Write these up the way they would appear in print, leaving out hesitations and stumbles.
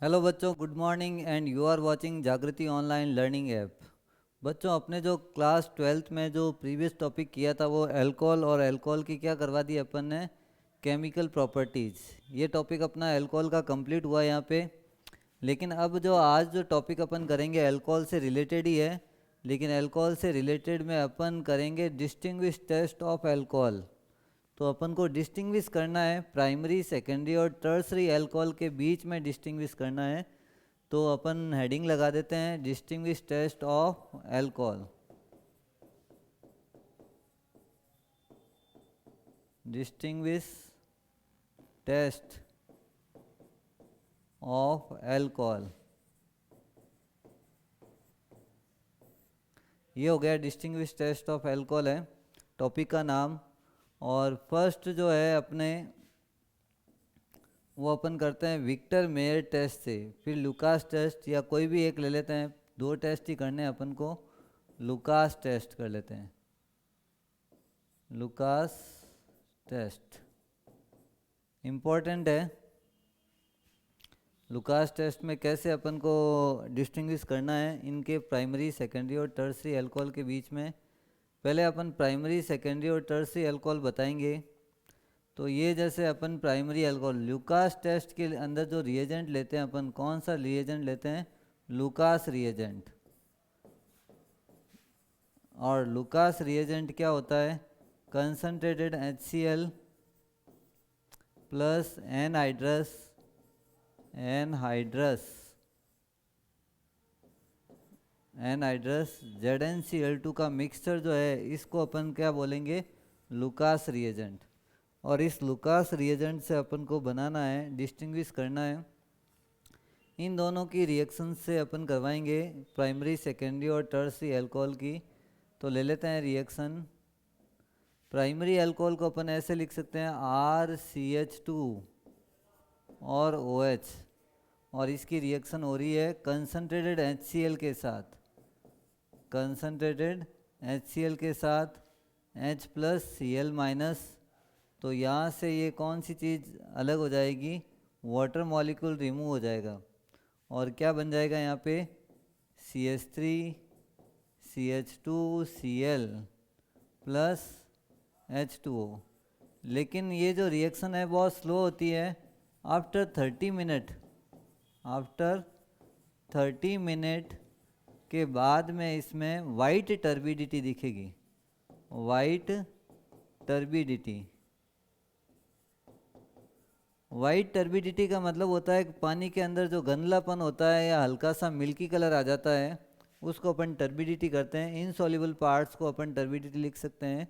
Hello बच्चों, good morning and you are watching Jagriti online learning app. बच्चों, अपने जो क्लास ट्वेल्थ में जो प्रीवियस टॉपिक किया था वो अल्कोहल और अल्कोहल की क्या करवा दी अपन ने, केमिकल प्रॉपर्टीज़। ये टॉपिक अपना अल्कोहल का कंप्लीट हुआ यहाँ पे। लेकिन अब जो आज जो टॉपिक अपन करेंगे अल्कोहल से रिलेटेड ही है, लेकिन अल्कोहल से रिलेटेड में अपन करेंगे डिस्टिंग्विश टेस्ट ऑफ अल्कोहल। तो अपन को डिस्टिंग्विश करना है प्राइमरी, सेकेंडरी और टर्सरी अल्कोहल के बीच में डिस्टिंग्विश करना है। तो अपन हेडिंग लगा देते हैं distinguish test of alcohol. Distinguish test of alcohol, ये हो गया डिस्टिंग्विश टेस्ट ऑफ अल्कोहल है टॉपिक का नाम। और फर्स्ट जो है अपने वो अपन करते हैं विक्टर मेयर टेस्ट से, फिर लुकास टेस्ट या कोई भी एक ले लेते हैं। दो टेस्ट ही करने हैं अपन को। लुकास टेस्ट कर लेते हैं, लुकास टेस्ट इम्पोर्टेंट है। लुकास टेस्ट में कैसे अपन को डिस्टिंग्विश करना है इनके प्राइमरी, सेकेंडरी और टर्सरी अल्कोहल के बीच में। पहले अपन प्राइमरी, सेकेंडरी और टर्सरी अल्कोहल बताएंगे। तो ये जैसे अपन प्राइमरी अल्कोहल लुकास टेस्ट के अंदर जो रिएजेंट लेते हैं अपन, कौन सा रिएजेंट लेते हैं? Lucas reagent. और लुकास रिएजेंट क्या होता है? Concentrated HCl plus anhydrous anhydrous anhydrous ZnCl2 का मिक्सचर जो है, इसको अपन क्या बोलेंगे? Lucas reagent. और इस लुकास रिएजेंट से अपन को बनाना है, डिस्टिंग्विश करना है। इन दोनों की रिएक्शन से अपन करवाएंगे प्राइमरी, सेकेंडरी और टर्सरी अल्कोहल की। तो ले लेते हैं रिएक्शन। प्राइमरी अल्कोहल को अपन ऐसे लिख सकते हैं RCH2 और OH, और इसकी रिएक्शन हो रही है कंसनट्रेटेड HCl के साथ। कंसनट्रेटेड HCl के साथ H प्लस Cl माइनस। तो यहाँ से ये कौन सी चीज़ अलग हो जाएगी? वाटर मॉलिक्यूल रिमूव हो जाएगा। और क्या बन जाएगा यहाँ पे? CH3 CH2Cl plus H2O। लेकिन ये जो रिएक्शन है बहुत स्लो होती है। आफ्टर 30 मिनट, आफ्टर 30 मिनट के बाद में इसमें वाइट टर्बिडिटी दिखेगी। वाइट टर्बिडिटी, वाइट टर्बिडिटी का मतलब होता है कि पानी के अंदर जो गंदलापन होता है या हल्का सा मिल्की कलर आ जाता है, उसको अपन टर्बिडिटी करते हैं। इनसॉल्युबल पार्ट्स को अपन टर्बिडिटी लिख सकते हैं।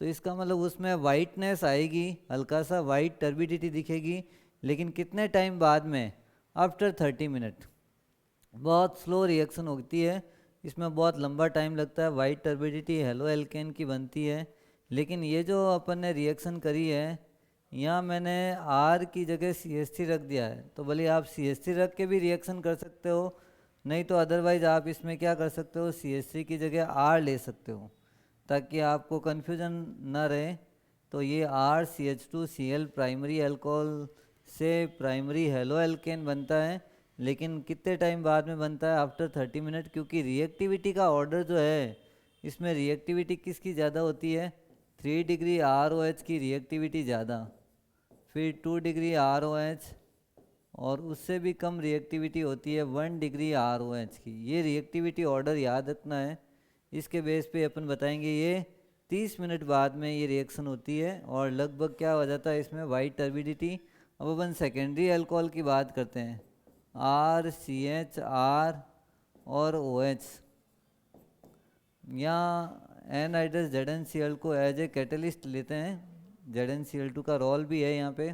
तो इसका मतलब उसमें वाइटनेस आएगी, हल्का सा वाइट टर्बिडिटी दिखेगी। लेकिन कितने टाइम बाद में? After 30 minute. बहुत स्लो रिएक्शन होती है, इसमें बहुत लंबा टाइम लगता है। वाइट टर्बिडिटी हेलो एल्केन की बनती है। लेकिन ये जो अपन ने रिएक्शन करी है, यहाँ मैंने R की जगह CH3 रख दिया है। तो भले आप CH3 रख के भी रिएक्शन कर सकते हो, नहीं तो अदरवाइज़ आप इसमें क्या कर सकते हो, CH3 की जगह R ले सकते हो, ताकि आपको कन्फ्यूजन ना रहे। तो ये RCH2Cl प्राइमरी अल्कोहल से प्राइमरी हेलो एल्केन बनता है। लेकिन कितने टाइम बाद में बनता है? After 30 minute. क्योंकि रिएक्टिविटी का ऑर्डर जो है, इसमें रिएक्टिविटी किसकी ज़्यादा होती है? 3 डिग्री ROH की रिएक्टिविटी ज़्यादा, फिर 2 डिग्री ROH, और उससे भी कम रिएक्टिविटी होती है 1 डिग्री ROH की। ये रिएक्टिविटी ऑर्डर याद रखना है। इसके बेस पे अपन बताएंगे ये 30 मिनट बाद में ये रिएक्शन होती है। और लगभग क्या हो जाता है इसमें? White turbidity. अब अपन सेकेंडरी अल्कोहल की बात करते हैं। RCH और OH। यहाँ एनहाइड्रस ZnCl को एज ए कैटलिस्ट लेते हैं। ZnCl2 का रोल भी है यहाँ पे।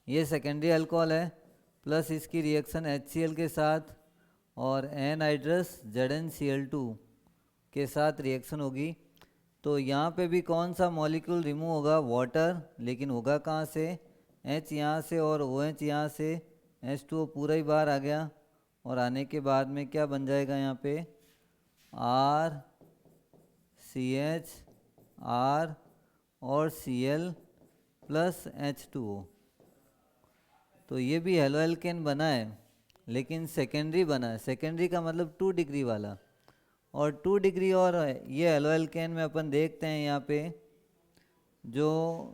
ये सेकेंडरी अल्कोहल है, प्लस इसकी रिएक्शन HCl के साथ और एनहाइड्रस ZnCl2 के साथ रिएक्शन होगी। तो यहाँ पे भी कौन सा मॉलिक्यूल रिमूव होगा? वाटर। लेकिन होगा कहाँ से? H यहाँ से और OH यहाँ से। H2O पूरा ही बाहर आ गया। और आने के बाद में क्या बन जाएगा यहाँ पे? R CH R और Cl प्लस H2O। तो ये भी हेलो एल्केन बना है, लेकिन सेकेंडरी बना है। सेकेंडरी का मतलब 2 डिग्री वाला, और 2 डिग्री और ये हेलो एल्केन में अपन देखते हैं यहाँ पे जो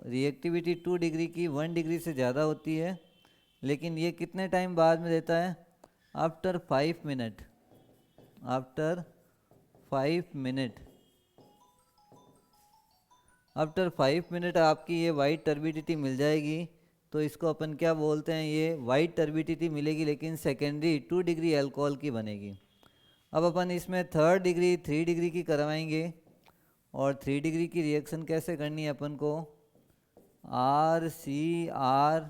रिएक्टिविटी 2 डिग्री की 1 डिग्री से ज़्यादा होती है, लेकिन ये कितने टाइम बाद में देता है? After 5 minute. After 5 minute, after 5 minute आपकी ये वाइट टर्बिडिटी मिल जाएगी। तो इसको अपन क्या बोलते हैं? ये वाइट टर्बिडिटी मिलेगी, लेकिन सेकेंडरी 2 डिग्री अल्कोहल की बनेगी। अब अपन इसमें 3rd डिग्री 3 डिग्री की करवाएंगे, और 3 डिग्री की रिएक्शन कैसे करनी है अपन को? RCr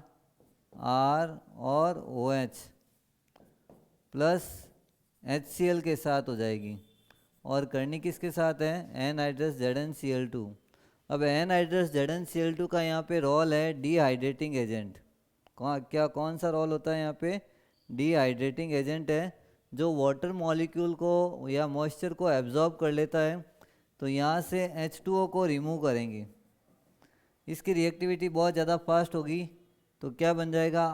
R और OH प्लस HCl के साथ हो जाएगी, और करनी किसके साथ है? Anhydrous ZnCl2। अब एनहाइड्रस ZnCl2 का यहाँ पे रोल है डिहाइड्रेटिंग एजेंट। कौन सा रोल होता है यहाँ पे? डिहाइड्रेटिंग एजेंट है, जो वाटर मॉलिक्यूल को या मॉइस्चर को एब्जॉर्ब कर लेता है। तो यहाँ से H2O को रिमूव करेंगे, इसकी रिएक्टिविटी बहुत ज़्यादा फास्ट होगी। तो क्या बन जाएगा?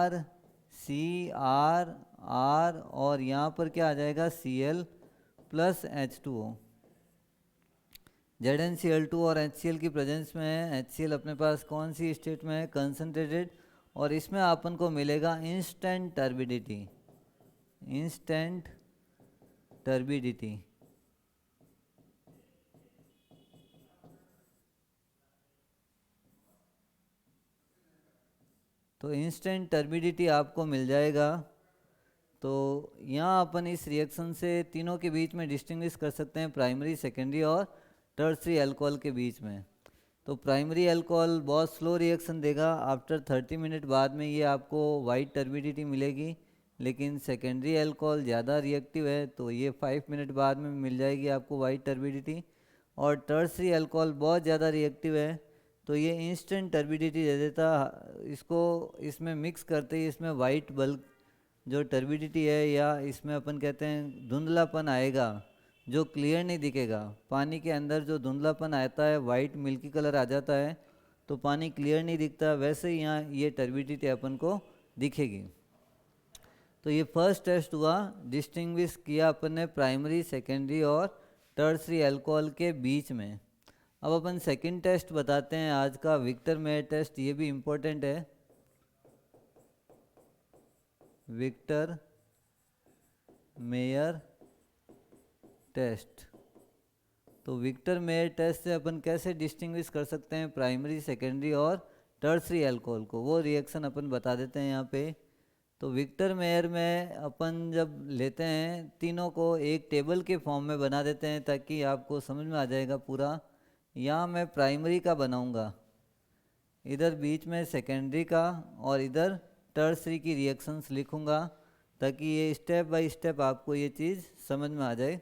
RCr R, और यहाँ पर क्या आ जाएगा? Cl plus H2O। ZnCl2 और HCl की प्रेजेंस में है। HCl अपने पास कौन सी स्टेट में है? कंसनट्रेटेड, और इसमें अपन को मिलेगा इंस्टेंट टर्बिडिटी। Instant turbidity. तो इंस्टेंट टर्बिडिटी आपको मिल जाएगा। तो यहाँ अपन इस रिएक्शन से तीनों के बीच में डिस्टिंग्विश कर सकते हैं, प्राइमरी, सेकेंडरी और टर्सरी अल्कोहल के बीच में। तो प्राइमरी अल्कोहल बहुत स्लो रिएक्शन देगा, आफ्टर 30 मिनट बाद में ये आपको वाइट टर्बिडिटी मिलेगी। लेकिन सेकेंडरी अल्कोहल ज़्यादा रिएक्टिव है, तो ये 5 मिनट बाद में मिल जाएगी आपको वाइट टर्बिडिटी। और टर्सरी अल्कोहल बहुत ज़्यादा रिएक्टिव है, तो ये इंस्टेंट टर्बिडिटी दे देता। इसको इसमें मिक्स करते ही इसमें वाइट बल्क जो टर्बिडिटी है, या इसमें अपन कहते हैं धुंधलापन आएगा, जो क्लियर नहीं दिखेगा। पानी के अंदर जो धुंधलापन आता है, वाइट मिल्की कलर आ जाता है, तो पानी क्लियर नहीं दिखता, वैसे ही यहाँ ये टर्बिडिटी अपन को दिखेगी। तो ये फर्स्ट टेस्ट हुआ, डिस्टिंग्विश किया अपन ने प्राइमरी, सेकेंडरी और टर्सरी अल्कोहल के बीच में। अब अपन सेकंड टेस्ट बताते हैं आज का, विक्टर मेयर टेस्ट। ये भी इम्पोर्टेंट है, विक्टर मेयर टेस्ट। तो विक्टर मेयर टेस्ट से अपन कैसे डिस्टिंग्विश कर सकते हैं प्राइमरी, सेकेंडरी और टर्सरी अल्कोहल को, वो रिएक्शन अपन बता देते हैं यहाँ पे। तो विक्टर मेयर में अपन जब लेते हैं, तीनों को एक टेबल के फॉर्म में बना देते हैं, ताकि आपको समझ में आ जाएगा पूरा। यहाँ मैं प्राइमरी का बनाऊँगा, इधर बीच में सेकेंडरी का, और इधर टर्सरी की रिएक्शंस लिखूँगा, ताकि ये स्टेप बाय स्टेप आपको ये चीज़ समझ में आ जाए।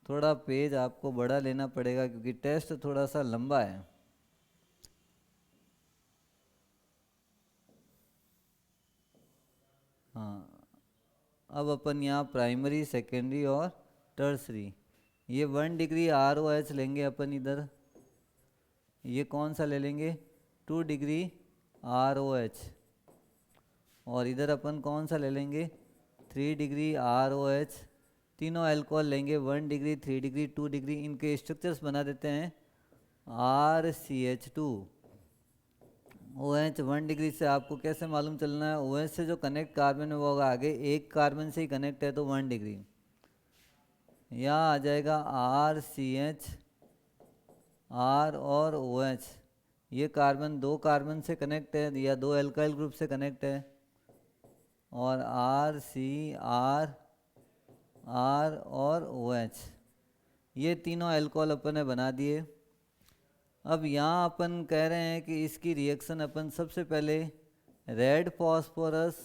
थोड़ा पेज आपको बड़ा लेना पड़ेगा, क्योंकि टेस्ट थोड़ा सा लंबा है। हाँ, अब अपन यहाँ प्राइमरी, सेकेंडरी और टर्सरी, ये 1 डिग्री ROH लेंगे अपन इधर। ये कौन सा ले लेंगे? 2 डिग्री ROH। और इधर अपन कौन सा ले लेंगे? 3 डिग्री ROH। तीनों अल्कोहल लेंगे, 1 डिग्री, 3 डिग्री, 2 डिग्री। इनके स्ट्रक्चर्स बना देते हैं। RCH2 OH 1 डिग्री से आपको कैसे मालूम चलना है? OH से जो कनेक्ट कार्बन है वो होगा आगे, एक कार्बन से ही कनेक्ट है, तो 1 डिग्री। यहाँ आ जाएगा RCH, R और OH। ये कार्बन 2 कार्बन से कनेक्ट है, या 2 एल्काइल ग्रुप से कनेक्ट है। और RCr R और OH, ये तीनों अल्कोहल अपन ने बना दिए। अब यहाँ अपन कह रहे हैं कि इसकी रिएक्शन अपन सबसे पहले रेड फॉस्फोरस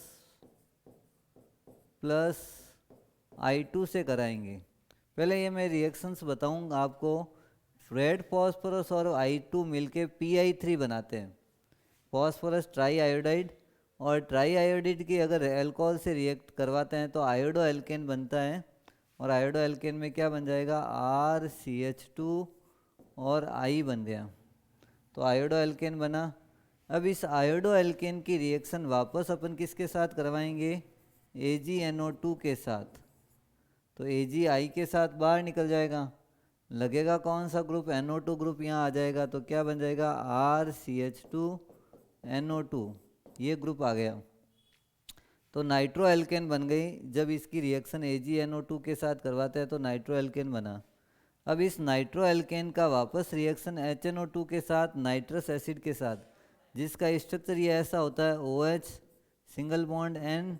प्लस I2 से कराएंगे। पहले ये मैं रिएक्शंस बताऊंगा आपको। रेड फॉस्फोरस और I2 मिलके PI3 बनाते हैं, फॉस्फोरस ट्राई आयोडाइड। और ट्राई आयोडाइड की अगर अल्कोहल से रिएक्ट करवाते हैं तो आयोडो एल्केन बनता है। और आयोडो एल्केन में क्या बन जाएगा? RCH2 और आई बन गया, तो आयोडो एल्केन बना। अब इस आयोडो एल्केन की रिएक्शन वापस अपन किसके साथ करवाएंगे, AgNO2 के साथ। तो AgI के साथ बाहर निकल जाएगा, लगेगा कौन सा ग्रुप, NO2 ग्रुप यहाँ आ जाएगा, तो क्या बन जाएगा RCH2NO2, ये ग्रुप आ गया। तो नाइट्रो एल्केन बन गई। जब इसकी रिएक्शन AgNO2 के साथ करवाते हैं तो नाइट्रो एल्केन बना। अब इस नाइट्रो एल्केन का वापस रिएक्शन HNO2 के साथ नाइट्रस एसिड के साथ, जिसका स्ट्रक्चर ये ऐसा होता है OH single bond N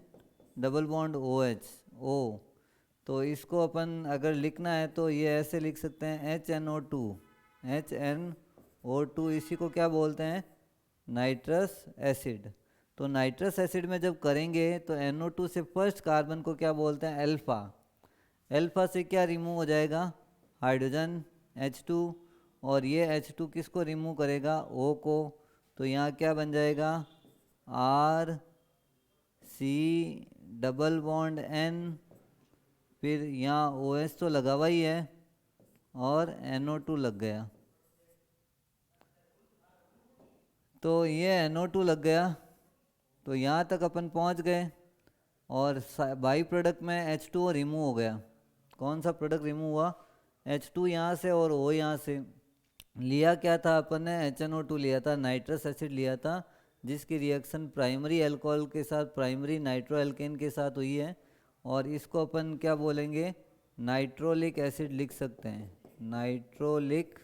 double bond OH O। तो इसको अपन अगर लिखना है तो ये ऐसे लिख सकते हैं HNO2, इसी को क्या बोलते हैं, नाइट्रस एसिड। तो नाइट्रस एसिड में जब करेंगे तो NO2 से फर्स्ट कार्बन को क्या बोलते हैं, अल्फा। अल्फा से क्या रिमूव हो जाएगा, हाइड्रोजन H2, और ये H2 किसको रिमूव करेगा, O को। तो यहाँ क्या बन जाएगा R C double bond N, फिर यहाँ OH तो लगा हुआ ही है और NO2 लग गया। तो ये NO2 लग गया, तो यहाँ तक अपन पहुँच गए। और बाई प्रोडक्ट में H2O रिमूव हो गया। कौन सा प्रोडक्ट रिमूव हुआ, H2 यहाँ से और O यहाँ से। लिया क्या था अपन ने, HNO2 लिया था, नाइट्रस एसिड लिया था, जिसकी रिएक्शन प्राइमरी अल्कोहल के साथ प्राइमरी नाइट्रो एल्केन के साथ हुई है। और इसको अपन क्या बोलेंगे, नाइट्रोलिक एसिड लिख सकते हैं, नाइट्रोलिक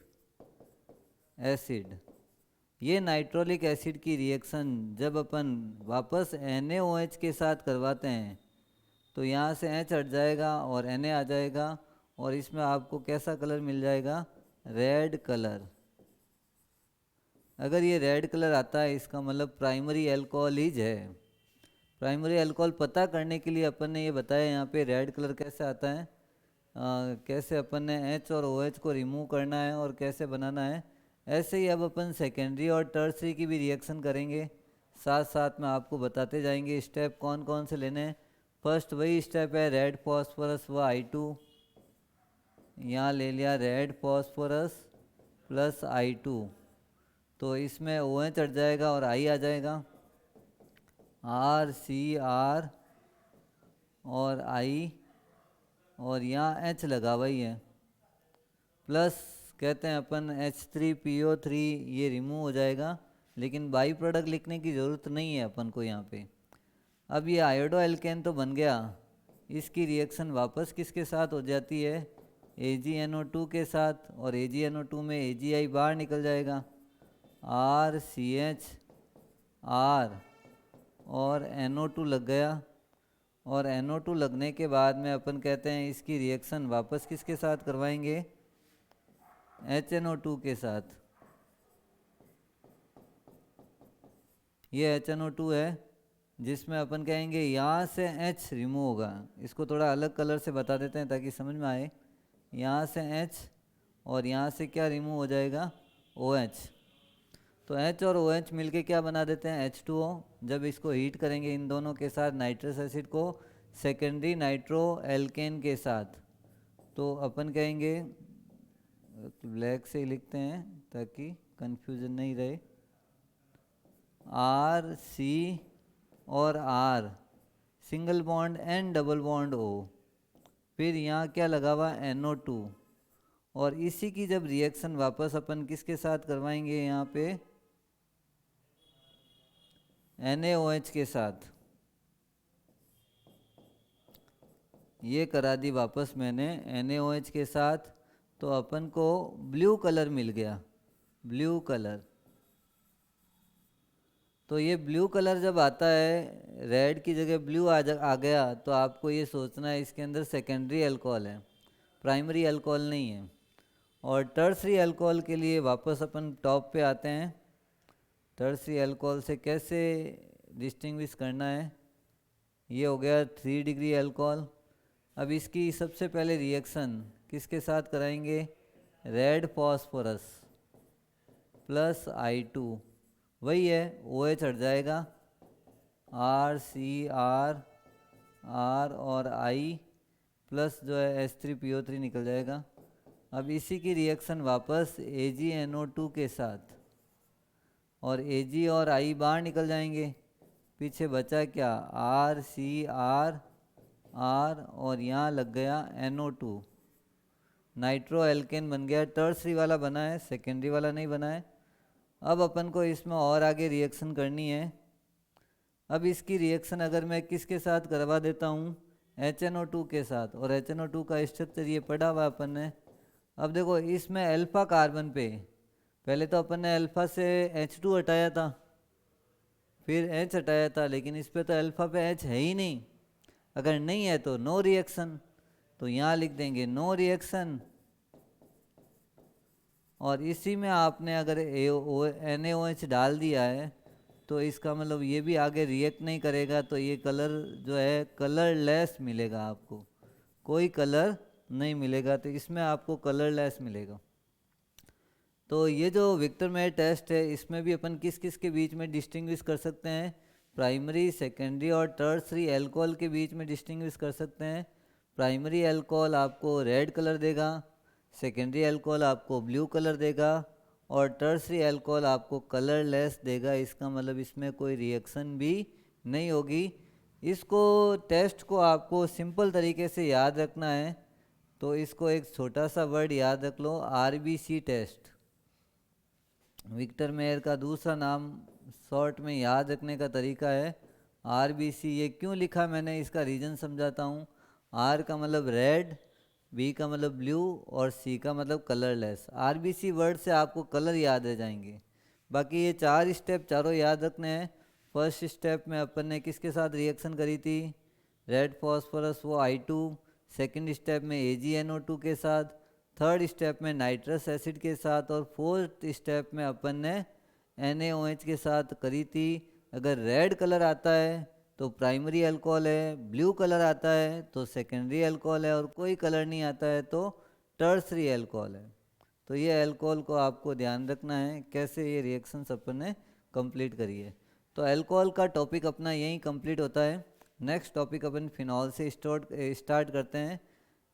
एसिड। ये नाइट्रोलिक एसिड की रिएक्शन जब अपन वापस NaOH के साथ करवाते हैं तो यहाँ से H हट जाएगा और Na आ जाएगा, और इसमें आपको कैसा कलर मिल जाएगा, रेड कलर। अगर ये रेड कलर आता है इसका मतलब प्राइमरी अल्कोहलिज है। प्राइमरी अल्कोहल पता करने के लिए अपन ने ये बताया यहाँ पे रेड कलर कैसे आता है, कैसे अपन ने H और OH को रिमूव करना है और कैसे बनाना है। ऐसे ही अब अपन सेकेंडरी और टर्सरी की भी रिएक्शन करेंगे, साथ साथ में आपको बताते जाएंगे स्टेप कौन कौन से लेने हैं। फर्स्ट वही स्टेप है रेड फॉस्फोरस व I2, यहाँ ले लिया रेड फॉस्फोरस प्लस I2, तो इसमें OH हट जाएगा और I आ जाएगा, RCR और I, और यहाँ H लगा हुआ ही है, प्लस कहते हैं अपन H3PO3, ये रिमूव हो जाएगा, लेकिन बाई प्रोडक्ट लिखने की ज़रूरत नहीं है अपन को यहाँ पे। अब ये आयोडो एल्केन तो बन गया, इसकी रिएक्शन वापस किसके साथ हो जाती है, AgNO2 के साथ, और AgNO2 में AgI बाहर निकल जाएगा, RCH R और NO2 लग गया। और NO2 लगने के बाद में अपन कहते हैं इसकी रिएक्शन वापस किसके साथ करवाएंगे, HNO2 के साथ। ये HNO2 है जिसमें अपन कहेंगे यहाँ से H रिमूव होगा। इसको थोड़ा अलग कलर से बता देते हैं ताकि समझ में आए। यहाँ से H और यहाँ से क्या रिमूव हो जाएगा, OH। तो H और OH मिलके क्या बना देते हैं, H2O। जब इसको हीट करेंगे इन दोनों के साथ नाइट्रस एसिड को सेकेंडरी नाइट्रो एल्केन के साथ, तो अपन कहेंगे, ब्लैक से ही लिखते हैं ताकि कंफ्यूजन नहीं रहे, RC और R single bond N double bond O, फिर यहाँ क्या लगा हुआ NO2, और इसी की जब रिएक्शन वापस अपन किसके साथ करवाएंगे, यहाँ पे NaOH के साथ। ये करा दी वापस मैंने NaOH के साथ, तो अपन को ब्लू कलर मिल गया, ब्लू कलर। तो ये ब्लू कलर जब आता है, रेड की जगह ब्लू आ गया, तो आपको ये सोचना है इसके अंदर सेकेंडरी अल्कोहल है, प्राइमरी अल्कोहल नहीं है। और टर्सरी अल्कोहल के लिए वापस अपन टॉप पे आते हैं। टर्सरी अल्कोहल से कैसे डिस्टिंग्विश करना है, ये हो गया 3 डिग्री अल्कोहल। अब इसकी सबसे पहले रिएक्शन किसके साथ कराएंगे, रेड फॉस्फोरस प्लस I2, वही है, OH हट जाएगा, RCR R और I प्लस जो है H3PO3 निकल जाएगा, अब इसी की रिएक्शन वापस AgNO2 के साथ, और Ag और I बाहर निकल जाएंगे, पीछे बचा क्या, RCr R, और यहाँ लग गया NO2, नाइट्रो एल्केन बन गया। टर्सरी वाला बना है, सेकेंडरी वाला नहीं बना है। अब अपन को इसमें और आगे रिएक्शन करनी है। अब इसकी रिएक्शन अगर मैं किसके साथ करवा देता हूँ, HNO2 के साथ, और HNO2 का स्ट्रक्चर ये पढ़ा हुआ अपन ने। अब देखो इसमें अल्फा कार्बन पे पहले तो अपन ने अल्फा से H2 हटाया था, फिर H हटाया था, लेकिन इस पे तो अल्फा पे H है ही नहीं। अगर नहीं है तो नो रिएक्शन, तो यहाँ लिख देंगे नो रिएक्शन। और इसी में आपने अगर NaOH डाल दिया है तो इसका मतलब ये भी आगे रिएक्ट नहीं करेगा, तो ये कलर जो है कलरलेस मिलेगा आपको, कोई कलर नहीं मिलेगा, तो इसमें आपको कलरलेस मिलेगा। तो ये जो विक्टर मेयर टेस्ट है इसमें भी अपन किस किस के बीच में डिस्टिंग्विश कर सकते हैं, प्राइमरी, सेकेंडरी और टर्सरी अल्कोहल के बीच में डिस्टिंग्विश कर सकते हैं। प्राइमरी अल्कोहल आपको रेड कलर देगा, सेकेंडरी अल्कोहल आपको ब्लू कलर देगा, और टर्सरी अल्कोहल आपको कलरलेस देगा। इसका मतलब इसमें कोई रिएक्शन भी नहीं होगी। इसको टेस्ट को आपको सिंपल तरीके से याद रखना है, तो इसको एक छोटा सा वर्ड याद रख लो, RBC टेस्ट। विक्टर मेयर का दूसरा नाम शॉर्ट में याद रखने का तरीका है RBC। ये क्यों लिखा मैंने, इसका रीज़न समझाता हूँ। R का मतलब रेड, B का मतलब ब्लू, और C का मतलब कलरलेस। RBC वर्ड से आपको कलर याद रह जाएंगे। बाकी ये 4 स्टेप चारों याद रखने हैं। फर्स्ट स्टेप में अपन ने किसके साथ रिएक्शन करी थी, रेड फॉस्फोरस वो I2। सेकेंड स्टेप में AgNO2 के साथ, थर्ड स्टेप में नाइट्रस एसिड के साथ, और फोर्थ स्टेप में अपन ने NaOH के साथ करी थी। अगर रेड कलर आता है तो प्राइमरी अल्कोहल है, ब्लू कलर आता है तो सेकेंडरी अल्कोहल है, और कोई कलर नहीं आता है तो टर्सरी अल्कोहल है। तो ये अल्कोहल को आपको ध्यान रखना है, कैसे ये रिएक्शंस अपन ने कंप्लीट करी है। तो अल्कोहल का टॉपिक अपना यहीं कंप्लीट होता है। नेक्स्ट टॉपिक अपन फिनॉल से स्टार्ट करते हैं।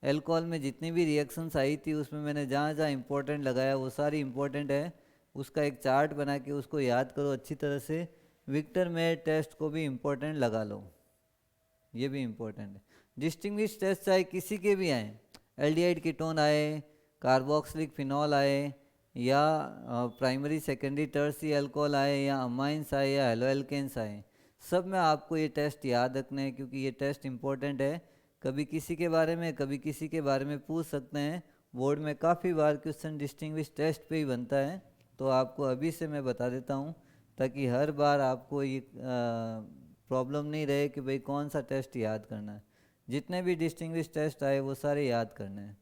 अल्कोहल में जितनी भी रिएक्शंस आई थी उसमें मैंने जहाँ जहाँ इंपॉर्टेंट लगाया वो सारी इंपॉर्टेंट है। उसका एक चार्ट बना के उसको याद करो अच्छी तरह से। विक्टर मेयर टेस्ट को भी इम्पोर्टेंट लगा लो, ये भी इम्पोर्टेंट है। डिस्टिंग्विश टेस्ट चाहे किसी के भी आए, एल्डिहाइड कीटोन आए, कार्बोक्सिलिक फिनॉल आए, या प्राइमरी सेकेंडरी टर्सरी अल्कोहल आए, या अमाइंस आए, या हेलोएल्केन्स आए, सब में आपको ये टेस्ट याद रखने हैं, क्योंकि ये टेस्ट इंपॉर्टेंट है। कभी किसी के बारे में कभी किसी के बारे में पूछ सकते हैं। बोर्ड में काफ़ी बार क्वेश्चन डिस्टिंग्विश टेस्ट पे ही बनता है, तो आपको अभी से मैं बता देता हूँ, ताकि हर बार आपको ये प्रॉब्लम नहीं रहे कि भाई कौन सा टेस्ट याद करना है। जितने भी डिस्टिंग्विश टेस्ट आए वो सारे याद करने हैं।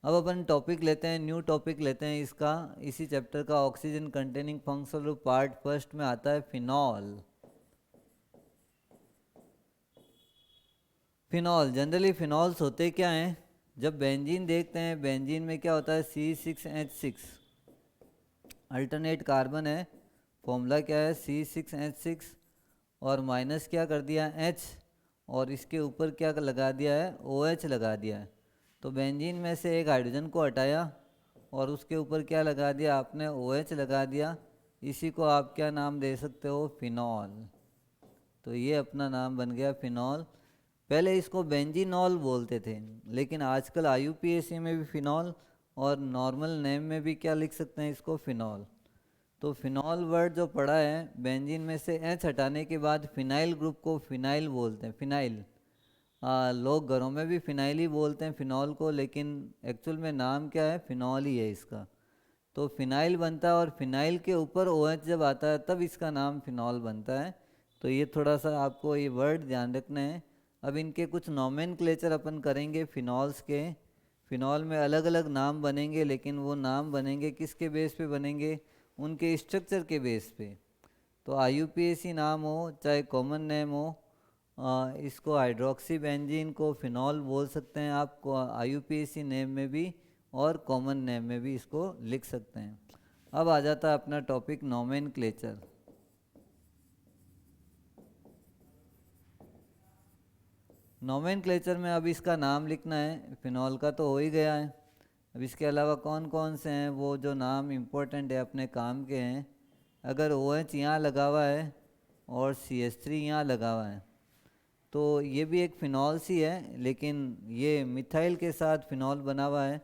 अब अपन टॉपिक लेते हैं, न्यू टॉपिक लेते हैं इसका, इसी चैप्टर का, oxygen containing functional group part first में आता है फिनॉल। फिनॉल जनरली फिनॉल्स होते क्या हैं, जब बेंजीन देखते हैं, बेंजीन में क्या होता है, C6H6 अल्टरनेट कार्बन है। फॉर्मूला क्या है, C6H6, और माइनस क्या कर दिया H, और इसके ऊपर क्या लगा दिया है, OH लगा दिया है। तो बेंजीन में से एक हाइड्रोजन को हटाया और उसके ऊपर क्या लगा दिया आपने, OH लगा दिया। इसी को आप क्या नाम दे सकते हो, फिनॉल। तो ये अपना नाम बन गया फिनॉल। पहले इसको बेंजीनॉल बोलते थे, लेकिन आजकल IUPAC में भी फिनॉल, और नॉर्मल नेम में भी क्या लिख सकते हैं इसको, फिनॉल। तो फिनॉल वर्ड जो पढ़ा है, बेंजीन में से H हटाने के बाद फिनाइल ग्रुप को फिनाइल बोलते हैं, फिनाइल। लोग घरों में भी फिनाइल ही बोलते हैं फिनॉल को, लेकिन एक्चुअल में नाम क्या है, फिनॉल ही है इसका। तो फिनाइल बनता है, और फिनाइल के ऊपर OH जब आता है तब इसका नाम फिनॉल बनता है। तो ये थोड़ा सा आपको ये वर्ड ध्यान रखना है। अब इनके कुछ नॉमेनक्लेचर अपन करेंगे फिनॉल्स के। फिनॉल में अलग अलग नाम बनेंगे, लेकिन वो नाम बनेंगे किसके बेस पे बनेंगे, उनके स्ट्रक्चर के बेस पे। तो IUPAC नाम हो चाहे कॉमन नेम हो, इसको हाइड्रोक्सी बेंजीन को फिनॉल बोल सकते हैं आप IUPAC नेम में भी, और कॉमन नेम में भी इसको लिख सकते हैं। अब आ जाता है अपना टॉपिक नॉमेनक्लेचर। नॉमेनक्लेचर में अब इसका नाम लिखना है, फिनॉल का तो हो ही गया है। अब इसके अलावा कौन कौन से हैं वो जो नाम इम्पोर्टेंट है अपने काम के हैं। अगर OH यहाँ लगा हुआ है और CH3 यहाँ लगा हुआ है तो ये भी एक फिनॉल सी है, लेकिन ये मिथाइल के साथ फिनॉल बना हुआ है।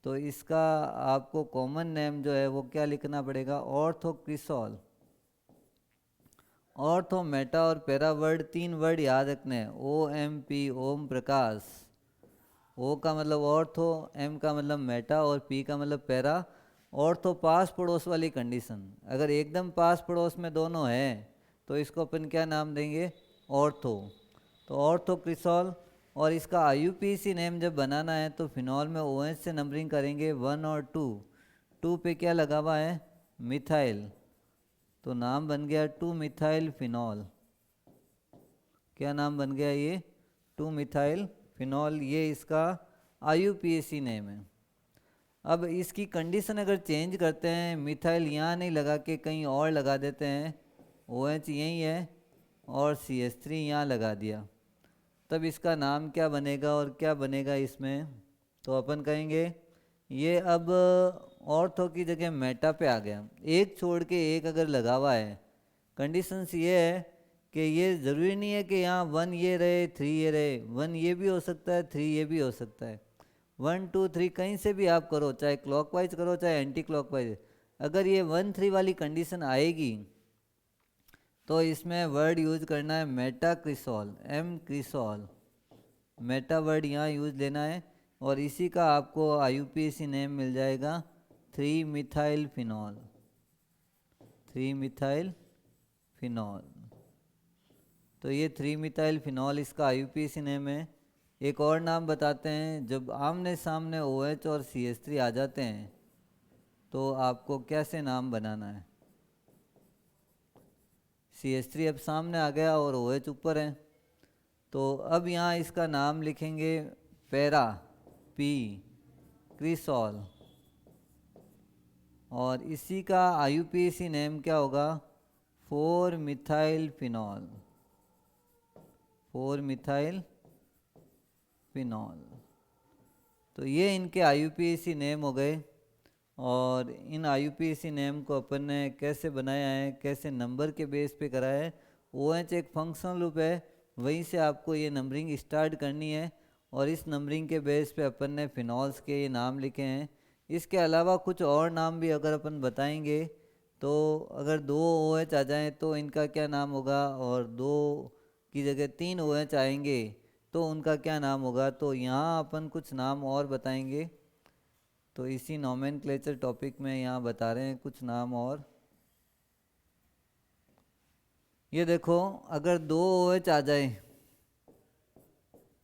तो इसका आपको कॉमन नेम जो है वो क्या लिखना पड़ेगा, ऑर्थोक्रिसॉल। ऑर्थो, मेटा और पैरा वर्ड, 3 वर्ड याद रखने हैं। OMP, ओम प्रकाश। O का मतलब ऑर्थो, M का मतलब मेटा और P का मतलब पैरा। ऑर्थो पास पड़ोस वाली कंडीशन, अगर एकदम पास पड़ोस में दोनों है तो इसको अपन क्या नाम देंगे, ऑर्थो। तो ऑर्थोक्रिसॉल। और इसका IUPAC नेम जब बनाना है तो फिनॉल में OH से नंबरिंग करेंगे 1 और 2। 2 पे क्या लगा हुआ है, मिथाइल, तो नाम बन गया 2 मिथाइल फिनॉल। क्या नाम बन गया ये, 2 मिथाइल फिनॉल। ये इसका IUPAC नेम है। अब इसकी कंडीशन अगर चेंज करते हैं, मिथाइल यहाँ नहीं लगा के कहीं और लगा देते हैं, OH यही है और CH3 यहाँ लगा दिया, तब इसका नाम क्या बनेगा और क्या बनेगा इसमें, तो अपन कहेंगे ये अब ऑर्थो की जगह मेटा पे आ गया। एक छोड़ के एक अगर लगा हुआ है, कंडीशंस ये है कि ये ज़रूरी नहीं है कि यहाँ 1 ये रहे 3 ये रहे, 1 ये भी हो सकता है 3 ये भी हो सकता है। 1 2 3 कहीं से भी आप करो, चाहे क्लॉकवाइज करो चाहे एंटी क्लॉकवाइज। अगर ये 1 3 वाली कंडीशन आएगी तो इसमें वर्ड यूज करना है मेटाक्रिसॉल, M क्रिसॉल। मेटा वर्ड यहाँ यूज लेना है और इसी का आपको IUPAC नेम मिल जाएगा 3 मिथाइल फिनॉल। 3 methyl phenol. तो ये 3 मिथाइल फिनॉल इसका IUPAC नेम है। एक और नाम बताते हैं, जब आमने सामने OH और CH3 आ जाते हैं तो आपको कैसे नाम बनाना है। CH3 अब सामने आ गया और OH ऊपर है, तो अब यहाँ इसका नाम लिखेंगे पैरा, P क्रिसॉल। और इसी का IUPAC नेम क्या होगा, 4 मिथाइल फिनॉल। 4 methyl phenol. तो ये इनके IUPAC नेम हो गए। और इन IUPAC नेम को अपन ने कैसे बनाया है, कैसे नंबर के बेस पे करा है। OH एक फंक्शनल लूप है, वहीं से आपको ये नंबरिंग स्टार्ट करनी है और इस नंबरिंग के बेस पे अपन ने फिनॉल्स के ये नाम लिखे हैं। इसके अलावा कुछ और नाम भी अगर अपन बताएंगे तो अगर 2 OH आ जाएं तो इनका क्या नाम होगा, और 2 की जगह 3 OH आएंगे तो उनका क्या नाम होगा। तो यहाँ अपन कुछ नाम और बताएंगे, तो इसी नोमेनक्लेचर टॉपिक में यहाँ बता रहे हैं कुछ नाम और। ये देखो, अगर 2 OH आ जाए,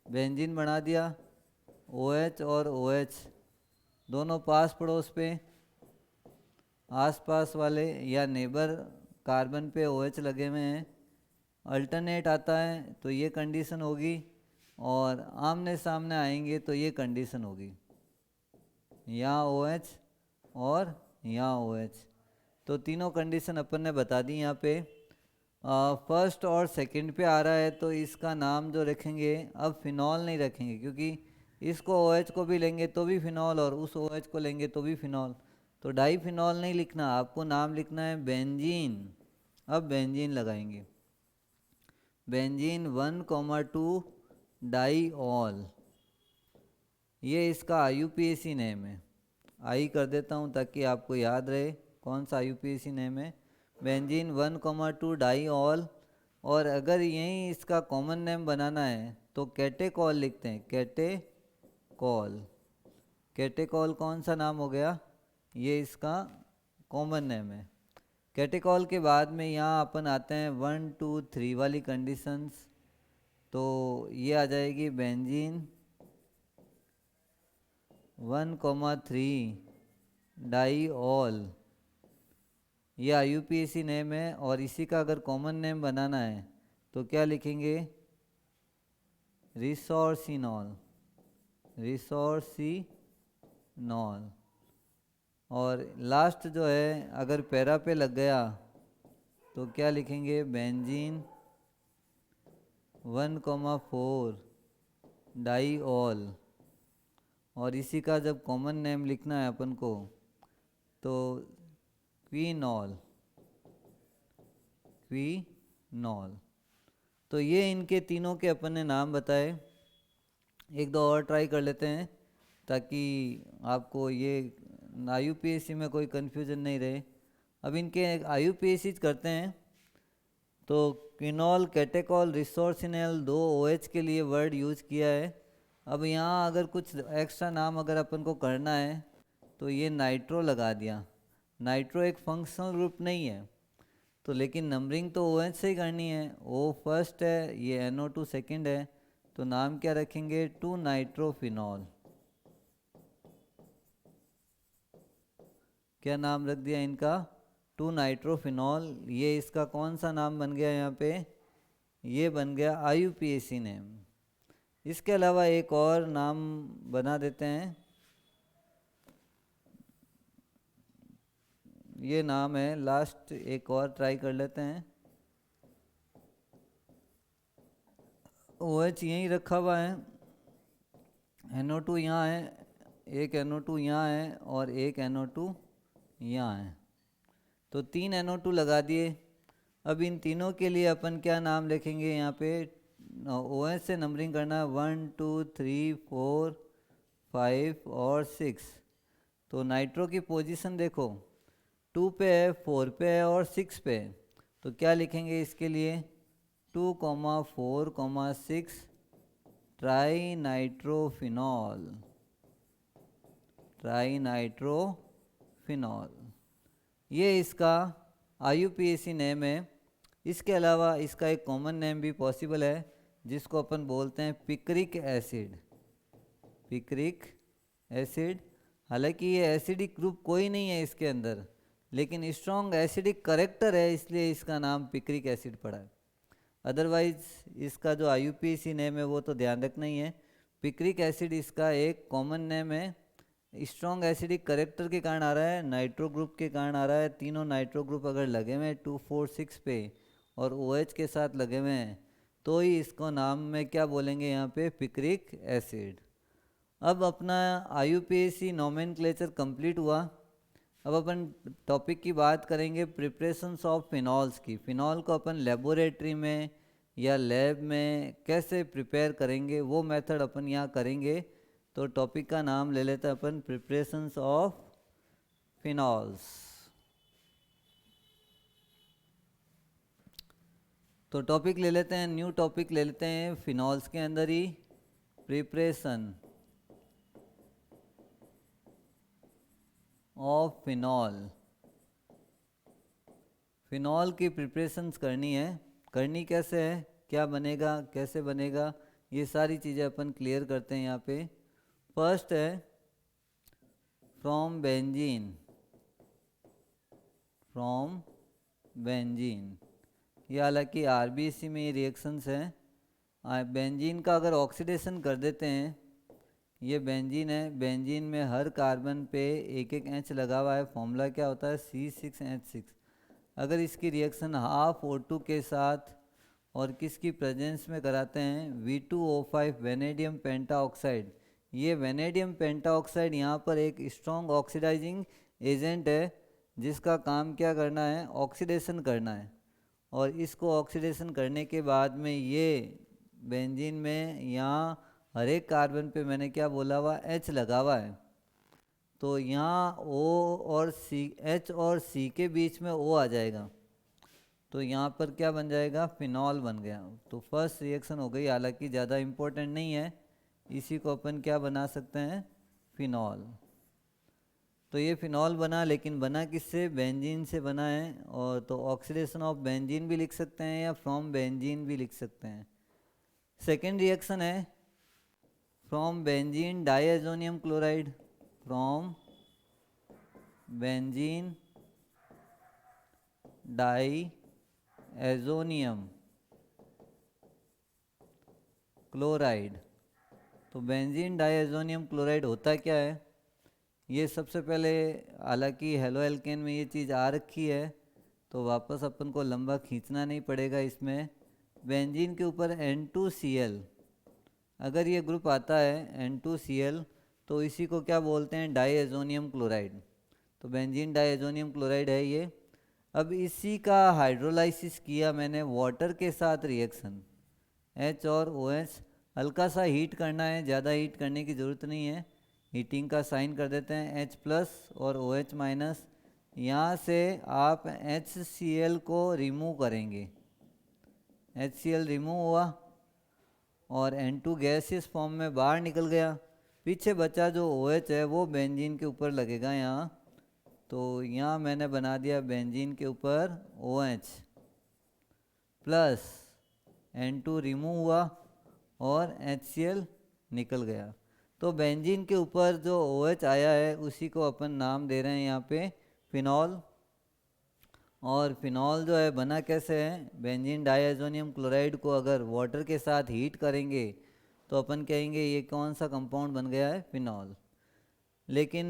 बेंजीन बना दिया, OH और OH दोनों पास पड़ोस पे, आसपास वाले या नेबर कार्बन पे OH लगे हुए हैं, अल्टरनेट आता है तो ये कंडीशन होगी, और आमने सामने आएंगे तो ये कंडीशन होगी, यहाँ OH और यहाँ OH। तो तीनों कंडीशन अपन ने बता दी यहाँ पे। फर्स्ट और सेकंड पे आ रहा है तो इसका नाम जो रखेंगे, अब फिनॉल नहीं रखेंगे क्योंकि इसको OH को भी लेंगे तो भी फिनॉल और उस OH को लेंगे तो भी फिनॉल, तो डाई फिनॉल नहीं लिखना, आपको नाम लिखना है बेंजीन। अब बेंजीन लगाएंगे, बेंजीन 1,2 डाई ऑल। ये इसका IUPAC नेम है। आई कर देता हूँ ताकि आपको याद रहे कौन सा IUPAC नेम है, बेंजीन 1,2 डाई ऑल। और अगर यहीं इसका कॉमन नेम बनाना है तो कैटेकॉल लिखते हैं, कैटेकॉल। कैटेकॉल कौन सा नाम हो गया, ये इसका कॉमन नेम है। कैटेकॉल के बाद में यहाँ अपन आते हैं 1 2 3 वाली कंडीशंस, तो ये आ जाएगी बेंजीन 1,3 डाई ऑल। ये IUPAC नेम है और इसी का अगर कॉमन नेम बनाना है तो क्या लिखेंगे, रिसोर्सिनॉल, रिसोर्सिनॉल। और लास्ट जो है अगर पैरा पे लग गया तो क्या लिखेंगे, बेंजीन 1,4 डाई ऑल। और इसी का जब कॉमन नेम लिखना है अपन को तो क्विनॉल, क्विनॉल। तो ये इनके तीनों के अपन ने नाम बताए। एक दो और ट्राई कर लेते हैं ताकि आपको ये IUPAC में कोई कन्फ्यूज़न नहीं रहे। अब इनके IUPAC करते हैं। तो क्विनॉल, कैटेकॉल, रिसोर्सिनल, दो OH के लिए वर्ड यूज किया है। अब यहाँ अगर कुछ एक्स्ट्रा नाम अगर अपन को करना है तो ये नाइट्रो लगा दिया। नाइट्रो एक फंक्शनल ग्रुप नहीं है तो, लेकिन नंबरिंग तो OH से ही करनी है। O फर्स्ट है, ये NO2 सेकंड है, तो नाम क्या रखेंगे? 2 नाइट्रोफिनॉल। क्या नाम रख दिया इनका? 2 नाइट्रोफिनॉल। ये इसका कौन सा नाम बन गया यहाँ पे? ये बन गया IUPAC नेम। इसके अलावा एक और नाम बना देते हैं। ये नाम है, लास्ट एक और ट्राई कर लेते हैं। OH यहीं रखा हुआ है, NO2 यहाँ है, एक NO2 यहाँ है और एक NO2 यहाँ है, तो 3 NO2 लगा दिए। अब इन तीनों के लिए अपन क्या नाम लिखेंगे? यहाँ पे OH से नंबरिंग करना, 1 2 3 4 5 और 6। तो नाइट्रो की पोजीशन देखो, 2 पे है, 4 पे है और 6 पे है। तो क्या लिखेंगे इसके लिए? 2, 4, 6 ट्राई नाइट्रोफिनॉल, ट्राई नाइट्रोफिनॉल। ये इसका IUPAC नेम है। इसके अलावा इसका एक कॉमन नेम भी पॉसिबल है जिसको अपन बोलते हैं पिक्रिक एसिड, पिक्रिक एसिड। हालांकि ये एसिडिक ग्रुप कोई नहीं है इसके अंदर, लेकिन स्ट्रॉन्ग एसिडिक करेक्टर है, इसलिए इसका नाम पिक्रिक एसिड पड़ा है। अदरवाइज इसका जो IUPAC नेम है वो तो ध्यान रखना ही है। पिक्रिक एसिड इसका एक कॉमन नेम है, स्ट्रॉन्ग एसिडिक करेक्टर के कारण आ रहा है, नाइट्रो ग्रुप के कारण आ रहा है। तीनों नाइट्रो ग्रुप अगर लगे हुए हैं 2 4 6 पे और OH के साथ लगे हुए हैं तो ही इसको नाम में क्या बोलेंगे यहाँ पे? Picric acid. अब अपना IUPAC नोमेनक्लेचर कंप्लीट हुआ। अब अपन टॉपिक की बात करेंगे प्रिपरेशंस ऑफ फिनॉल्स की। फिनॉल को अपन लेबोरेटरी में या लैब में कैसे प्रिपेयर करेंगे वो मेथड अपन यहाँ करेंगे। तो टॉपिक का नाम ले लेते हैं अपन, प्रिपरेशंस ऑफ फिनॉल्स। तो टॉपिक ले लेते हैं, न्यू टॉपिक ले लेते हैं फिनॉल्स के अंदर ही, प्रिपरेशन ऑफ फिनॉल। फिनॉल की प्रिपरेशंस करनी है, करनी कैसे है, क्या बनेगा, कैसे बनेगा, ये सारी चीज़ें अपन क्लियर करते हैं यहाँ पे। फर्स्ट है फ्रॉम बेंजीन, फ्रॉम बेंजीन। ये हालांकि RBC में ये रिएक्शंस हैं। बेंजीन का अगर ऑक्सीडेशन कर देते हैं, ये बेंजीन है, बेंजीन में हर कार्बन पे एक एक H लगा हुआ है, फॉर्मूला क्या होता है? C6H6। अगर इसकी रिएक्शन हाफ O2 के साथ और किसकी प्रेजेंस में कराते हैं? V2O5 vanadium pentoxide. ये वेनेडियम पेंटाऑक्साइड यहाँ पर एक स्ट्रॉन्ग ऑक्सीडाइजिंग एजेंट है जिसका काम क्या करना है? ऑक्सीडेशन करना है। और इसको ऑक्सीडेशन करने के बाद में ये बेंजीन में यहाँ हर एक कार्बन पे मैंने क्या बोला हुआ? H लगा हुआ है। तो यहाँ O और C, H और C के बीच में O आ जाएगा, तो यहाँ पर क्या बन जाएगा? फिनॉल बन गया। तो फर्स्ट रिएक्शन हो गई, हालांकि ज़्यादा इम्पोर्टेंट नहीं है, इसी को अपन क्या बना सकते हैं? फिनॉल। तो ये फिनॉल बना, लेकिन बना किससे? बेंजीन से बना है। और तो ऑक्सीडेशन ऑफ बेंजीन भी लिख सकते हैं या फ्रॉम बेंजीन भी लिख सकते हैं। सेकेंड रिएक्शन है from benzene diazonium chloride, from benzene diazonium chloride. तो बेंजीन डाइएजोनियम क्लोराइड होता क्या है? ये सबसे पहले, हालांकि हेलो एल्केन में ये चीज़ आ रखी है तो वापस अपन को लंबा खींचना नहीं पड़ेगा। इसमें बेंजीन के ऊपर N2Cl, अगर ये ग्रुप आता है N2Cl तो इसी को क्या बोलते हैं, डाईएजोनियम क्लोराइड। तो बेंजीन डाईएजोनियम क्लोराइड है ये। अब इसी का हाइड्रोलाइसिस किया मैंने वाटर के साथ रिएक्शन, H और OH, हल्का सा हीट करना है, ज़्यादा हीट करने की ज़रूरत नहीं है। हीटिंग का साइन कर देते हैं H प्लस और OH माइनस। यहाँ से आप HCl को रिमूव करेंगे, HCl रिमूव हुआ और N2 गैसियस फॉर्म में बाहर निकल गया। पीछे बचा जो OH है वो बेंजीन के ऊपर लगेगा यहाँ। तो यहाँ मैंने बना दिया बेंजीन के ऊपर OH प्लस N2 रिमूव हुआ और HCl निकल गया। तो बेंजीन के ऊपर जो OH आया है उसी को अपन नाम दे रहे हैं यहाँ पे फिनॉल। और फिनॉल जो है बना कैसे है, बेंजीन डाईएजोनियम क्लोराइड को अगर वाटर के साथ हीट करेंगे तो अपन कहेंगे ये कौन सा कंपाउंड बन गया है, फिनॉल। लेकिन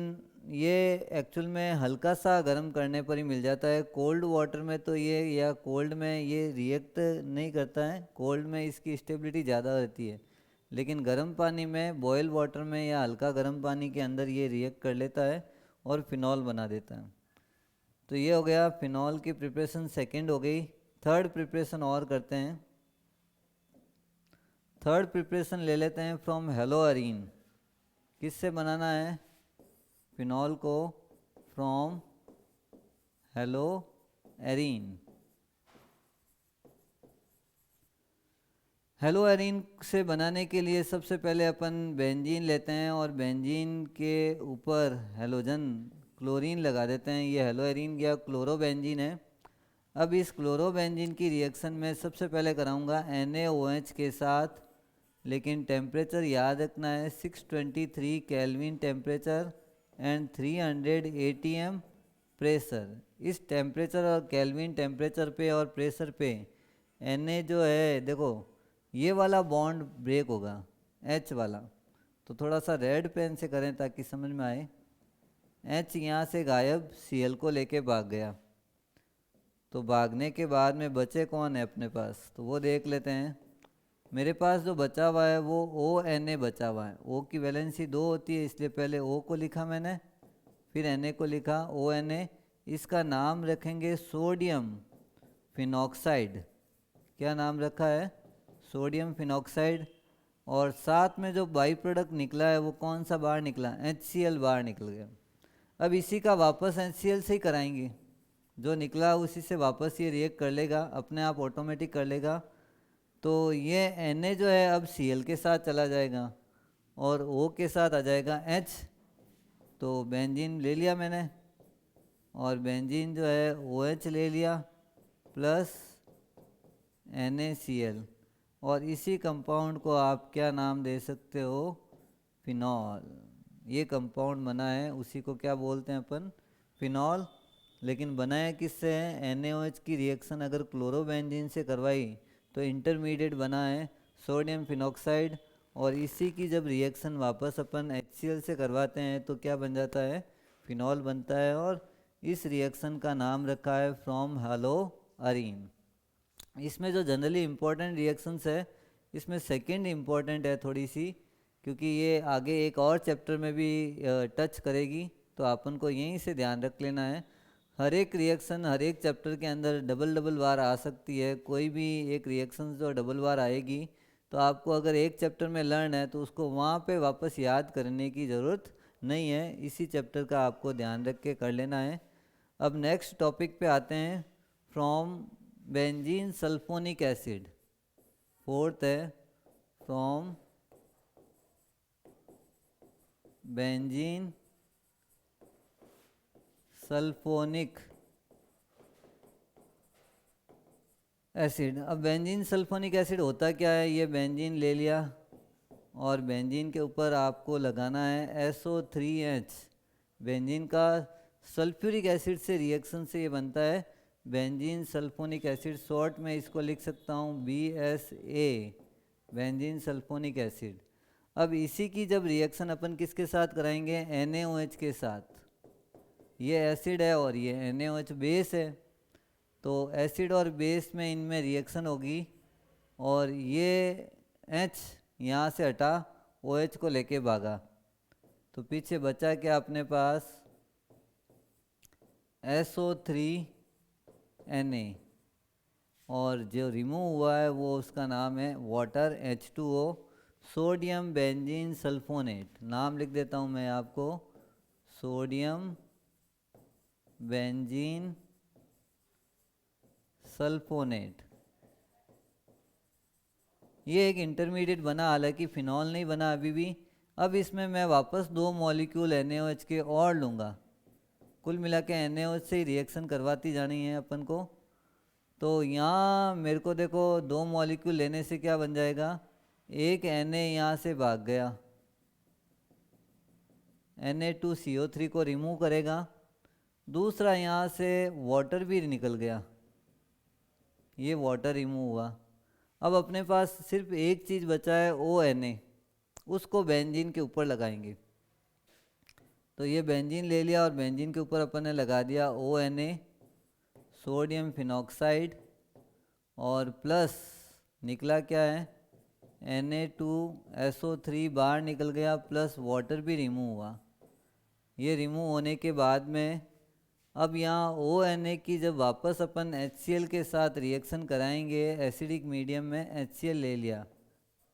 ये एक्चुअल में हल्का सा गर्म करने पर ही मिल जाता है। कोल्ड वाटर में तो ये, या कोल्ड में ये रिएक्ट नहीं करता है, कोल्ड में इसकी स्टेबिलिटी ज़्यादा रहती है। लेकिन गर्म पानी में, बॉयल वाटर में या हल्का गर्म पानी के अंदर ये रिएक्ट कर लेता है और फिनॉल बना देता है। तो ये हो गया फिनॉल की प्रिपरेशन, सेकंड हो गई। थर्ड प्रिपरेशन और करते हैं। थर्ड प्रिपरेशन ले लेते हैं फ्रॉम हेलोअरीन। किससे बनाना है फिनॉल को, फ्रॉम हेलोअरीन। हेलोअरीन से बनाने के लिए सबसे पहले अपन बेंजीन लेते हैं और बेंजीन के ऊपर हेलोजन क्लोरीन लगा देते हैं। ये हेलोअरीन या क्लोरोबेंजीन है। अब इस क्लोरोबेंजीन की रिएक्शन में सबसे पहले कराऊंगा NaOH के साथ, लेकिन टेम्परेचर याद रखना है 623 kelvin temperature and 300 ATM pressure. इस टेम्परेचर और केल्विन टेम्परेचर पे और प्रेशर पे Na जो है, देखो ये वाला बॉन्ड ब्रेक होगा, H वाला। तो थोड़ा सा रेड पेन से करें ताकि समझ में आए। H यहाँ से गायब, Cl को लेके भाग गया। तो भागने के बाद में बचे कौन है अपने पास, तो वो देख लेते हैं। मेरे पास जो बचा हुआ है वो ONa बचा हुआ है। O की वैलेंसी 2 होती है, इसलिए पहले O को लिखा मैंने, फिर Na को लिखा, ONa। इसका नाम रखेंगे सोडियम फिनॉक्साइड। क्या नाम रखा है, सोडियम फिनॉक्साइड। और साथ में जो बाई प्रोडक्ट निकला है वो कौन सा बाहर निकला, HCl बाहर निकल गया। अब इसी का वापस HCl से ही कराएंगे, जो निकला उसी से वापस ये रिएक्ट कर लेगा, अपने आप ऑटोमेटिक कर लेगा। तो ये Na जो है अब Cl के साथ चला जाएगा और O के साथ आ जाएगा H। तो बेंजीन ले लिया मैंने और बेंजीन जो है OH ले लिया प्लस NaCl। और इसी कंपाउंड को आप क्या नाम दे सकते हो, फिनॉल। ये कंपाउंड बना है, उसी को क्या बोलते हैं अपन, फिनॉल। लेकिन बनाया किससे है, NaOH की रिएक्शन अगर क्लोरोबेंजीन से करवाई तो इंटरमीडिएट बना है सोडियम फिनॉक्साइड। और इसी की जब रिएक्शन वापस अपन HCl से करवाते हैं तो क्या बन जाता है, फिनॉल बनता है। और इस रिएक्शन का नाम रखा है फ्रॉम हेलोअरीन। इसमें जो जनरली इम्पोर्टेंट रिएक्शंस है, इसमें सेकंड इम्पोर्टेंट है थोड़ी सी, क्योंकि ये आगे एक और चैप्टर में भी टच करेगी। तो अपन को यहीं से ध्यान रख लेना है, हर एक रिएक्शन हर एक चैप्टर के अंदर डबल बार आ सकती है। कोई भी एक रिएक्शन जो डबल बार आएगी तो आपको अगर एक चैप्टर में लर्न है तो उसको वहाँ पे वापस याद करने की ज़रूरत नहीं है, इसी चैप्टर का आपको ध्यान रख के कर लेना है। अब नेक्स्ट टॉपिक पे आते हैं, from benzene sulphonic acid. Fourth है फ्रॉम बेंजीन सल्फोनिक एसिड। अब बेंजीन सल्फोनिक एसिड होता क्या है, ये बेंजीन ले लिया और बेंजीन के ऊपर आपको लगाना है SO3H। बेंजीन का सल्फ्यूरिक एसिड से रिएक्शन से ये बनता है बेंजीन सल्फोनिक एसिड। शॉर्ट में इसको लिख सकता हूँ BSA, बेंजीन सल्फोनिक एसिड। अब इसी की जब रिएक्शन अपन किसके साथ कराएंगे, NaOH के साथ। ये एसिड है और ये NaOH बेस है। तो एसिड और बेस में इनमें रिएक्शन होगी और ये H यहाँ से हटा, OH को लेके भागा। तो पीछे बचा क्या अपने पास, SO3Na, और जो रिमूव हुआ है वो उसका नाम है water H2O, sodium benzene sulphonate. नाम लिख देता हूँ मैं आपको, सोडियम बेंजीन सल्फोनेट। ये एक इंटरमीडिएट बना, हालांकि फिनॉल नहीं बना अभी भी। अब इसमें मैं वापस 2 मॉलिक्यूल NaOH के और लूँगा। कुल मिला के NaOH से ही रिएक्शन करवाती जानी है अपन को। तो यहाँ मेरे को देखो 2 मॉलिक्यूल लेने से क्या बन जाएगा, एक Na यहाँ से भाग गया, Na2CO3 को रिमूव करेगा, दूसरा यहाँ से वाटर भी निकल गया, ये वाटर रिमूव हुआ। अब अपने पास सिर्फ एक चीज़ बचा है ONA, उसको बेंजीन के ऊपर लगाएंगे। तो ये बेंजीन ले लिया और बेंजीन के ऊपर अपन ने लगा दिया ONA, सोडियम फिनॉक्साइड, और प्लस निकला क्या है, Na2SO3 बाहर निकल गया, प्लस वाटर भी रिमूव हुआ। ये रिमूव होने के बाद में अब यहाँ ONA की जब वापस अपन HCl के साथ रिएक्शन कराएंगे, एसिडिक मीडियम में HCl ले लिया,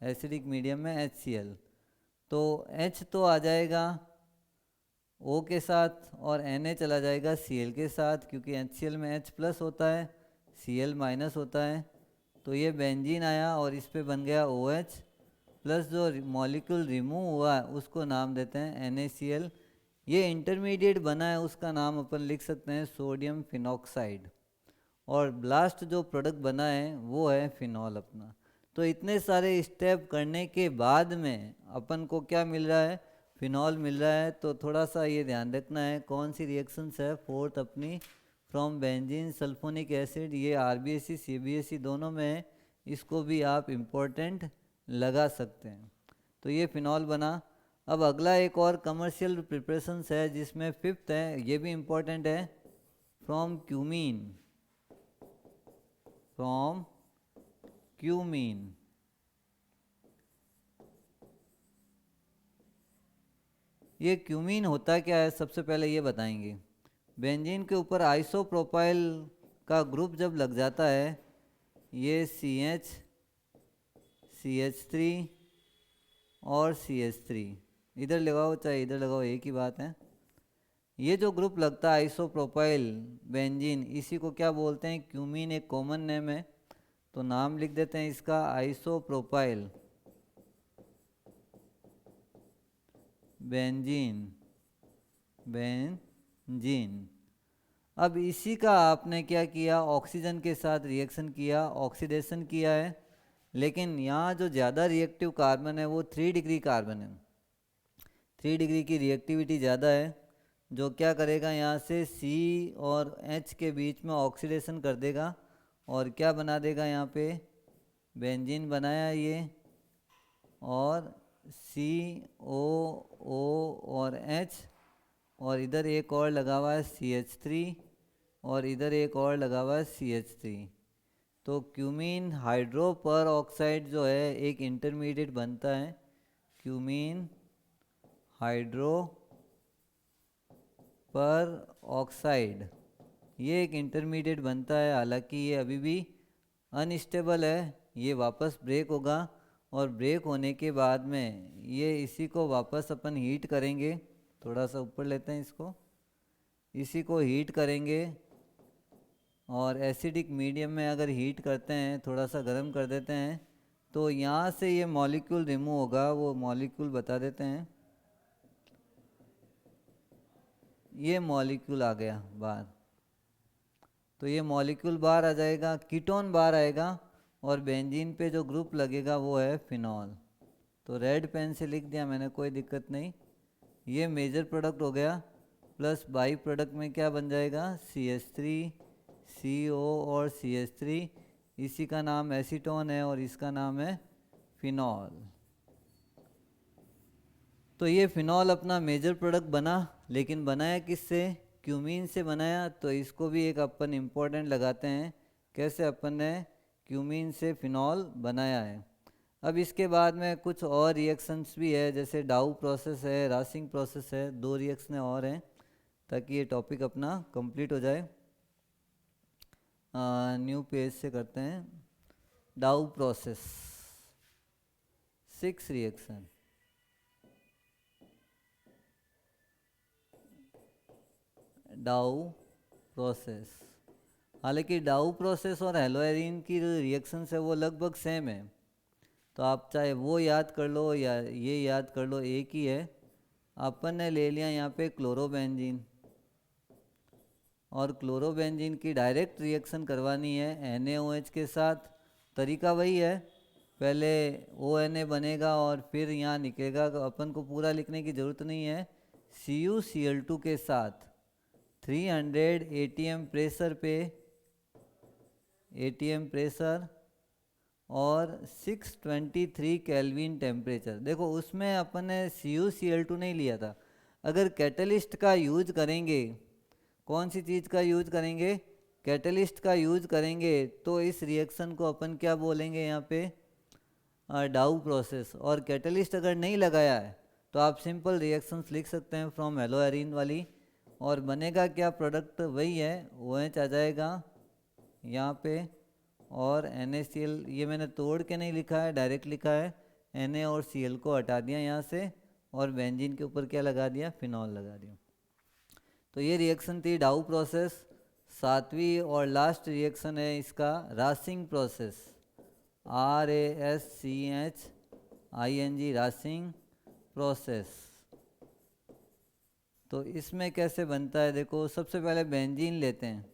एसिडिक मीडियम में HCl, तो H तो आ जाएगा O के साथ और Na चला जाएगा Cl के साथ, क्योंकि HCl में H प्लस होता है, Cl माइनस होता है। तो ये बेंजीन आया और इस पे बन गया OH, प्लस जो मॉलिक्यूल रिमूव हुआ है उसको नाम देते हैं NaCl। ये इंटरमीडिएट बना है, उसका नाम अपन लिख सकते हैं सोडियम फिनॉक्साइड, और लास्ट जो प्रोडक्ट बना है वो है फिनॉल अपना। तो इतने सारे स्टेप करने के बाद में अपन को क्या मिल रहा है, फिनॉल मिल रहा है। तो थोड़ा सा ये ध्यान रखना है कौन सी रिएक्शंस है, फोर्थ अपनी फ्रॉम बेंजीन सल्फोनिक एसिड, ये RBSE CBSE दोनों में है, इसको भी आप इम्पोर्टेंट लगा सकते हैं। तो ये फिनॉल बना। अब अगला एक और कमर्शियल प्रिपरेशंस है जिसमें फिफ्थ है, ये भी इम्पोर्टेंट है, फ्रॉम क्यूमीन, फ्रॉम क्यूमीन। ये क्यूमीन होता क्या है, सबसे पहले ये बताएंगे। बेंजीन के ऊपर आइसोप्रोपाइल का ग्रुप जब लग जाता है, ये CH, CH3 और CH3, इधर लगाओ चाहे इधर लगाओ एक ही बात है। ये जो ग्रुप लगता है आइसोप्रोपाइल बेंजीन, इसी को क्या बोलते हैं, क्यूमीन एक कॉमन नेम है, तो नाम लिख देते हैं इसका आइसोप्रोपाइल बेंजीन, बेंजीन। अब इसी का आपने क्या किया, ऑक्सीजन के साथ रिएक्शन किया, ऑक्सीडेशन किया है, लेकिन यहाँ जो ज़्यादा रिएक्टिव कार्बन है वो 3 डिग्री कार्बन है, 3 डिग्री की रिएक्टिविटी ज़्यादा है, जो क्या करेगा यहाँ से C और H के बीच में ऑक्सीडेशन कर देगा और क्या बना देगा, यहाँ पे बेंजीन बनाया ये, और COO और H, और इधर एक और लगा हुआ है CH3, और इधर एक और लगा हुआ है CH3। तो क्यूमीन हाइड्रो पर ऑक्साइड जो है एक इंटरमीडिएट बनता है, क्यूमीन हाइड्रो पर ऑक्साइड, ये एक इंटरमीडिएट बनता है। हालांकि ये अभी भी अनस्टेबल है, ये वापस ब्रेक होगा, और ब्रेक होने के बाद में ये इसी को वापस अपन हीट करेंगे, थोड़ा सा ऊपर लेते हैं इसको, इसी को हीट करेंगे, और एसिडिक मीडियम में अगर हीट करते हैं, थोड़ा सा गर्म कर देते हैं, तो यहाँ से ये मॉलिक्यूल रिमूव होगा। वो मॉलिक्यूल बता देते हैं, ये मॉलिक्यूल आ गया बाहर, तो ये मॉलिक्यूल बाहर आ जाएगा, कीटोन बाहर आएगा, और बेंजीन पे जो ग्रुप लगेगा वो है फिनॉल। तो रेड पेन से लिख दिया मैंने, कोई दिक्कत नहीं। ये मेजर प्रोडक्ट हो गया, प्लस बाई प्रोडक्ट में क्या बन जाएगा, CH3, CO और CH3, इसी का नाम एसीटोन है और इसका नाम है फिनॉल। तो ये फिनॉल अपना मेजर प्रोडक्ट बना, लेकिन बनाया किससे, क्यूमीन से बनाया। तो इसको भी एक अपन इम्पोर्टेंट लगाते हैं, कैसे अपन ने क्यूमीन से फिनॉल बनाया है। अब इसके बाद में कुछ और रिएक्शंस भी है, जैसे डाउ प्रोसेस है, रासिंग प्रोसेस है, 2 रिएक्शन और हैं ताकि ये टॉपिक अपना कंप्लीट हो जाए। न्यू पेज से करते हैं। डाउ प्रोसेस 6 रिएक्शन। डाउ प्रोसेस, हालांकि डाउ प्रोसेस और हेलोएरिन की रिएक्शन है वो लगभग सेम है, तो आप चाहे वो याद कर लो या ये याद कर लो, एक ही है। अपन ने ले लिया यहाँ पे क्लोरोबेंजीन, और क्लोरोबेंजीन की डायरेक्ट रिएक्शन करवानी है NaOH के साथ। तरीका वही है, पहले ONA बनेगा और फिर यहाँ निकलेगा। अपन को पूरा लिखने की ज़रूरत नहीं है। CuCl2 के साथ 300 ATM प्रेशर पे, ATM प्रेशर और 623 केल्विन टेम्परेचर। देखो उसमें अपन ने CuCl2 नहीं लिया था। अगर कैटलिस्ट का यूज करेंगे, कौन सी चीज़ का यूज करेंगे? कैटलिस्ट का यूज करेंगे, तो इस रिएक्शन को अपन क्या बोलेंगे यहाँ पे? डाउ प्रोसेस। और कैटलिस्ट अगर नहीं लगाया है तो आप सिंपल रिएक्शंस लिख सकते हैं फ्रॉम हेलोएरिन वाली, और बनेगा क्या? प्रोडक्ट वही है, OH आ जाएगा यहाँ पे, और NaCl, ये मैंने तोड़ के नहीं लिखा है, डायरेक्ट लिखा है। Na और Cl को हटा दिया यहाँ से, और बेंजीन के ऊपर क्या लगा दिया? फिनॉल लगा दिया। तो ये रिएक्शन थी डाउ प्रोसेस। 7वीं और लास्ट रिएक्शन है इसका रासिंग प्रोसेस, RASCHING, रासिंग प्रोसेस। तो इसमें कैसे बनता है? देखो सबसे पहले बेंजीन लेते हैं,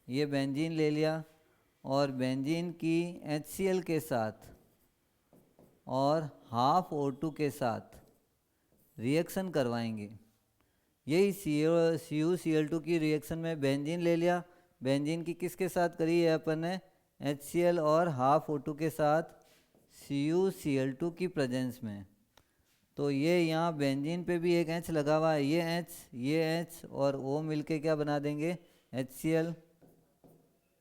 ये बेंजीन ले लिया, और बेंजीन की HCl के साथ और हाफ O2 के साथ रिएक्शन करवाएंगे। यही CuCl2 की रिएक्शन में बेंजीन ले लिया। बेंजीन की किसके साथ करी है अपन ने? HCl और हाफ O2 के साथ CuCl2 की प्रेजेंस में। तो ये यहाँ बेंजीन पे भी एक H लगा हुआ है, ये H और O मिलके क्या बना देंगे? HCl।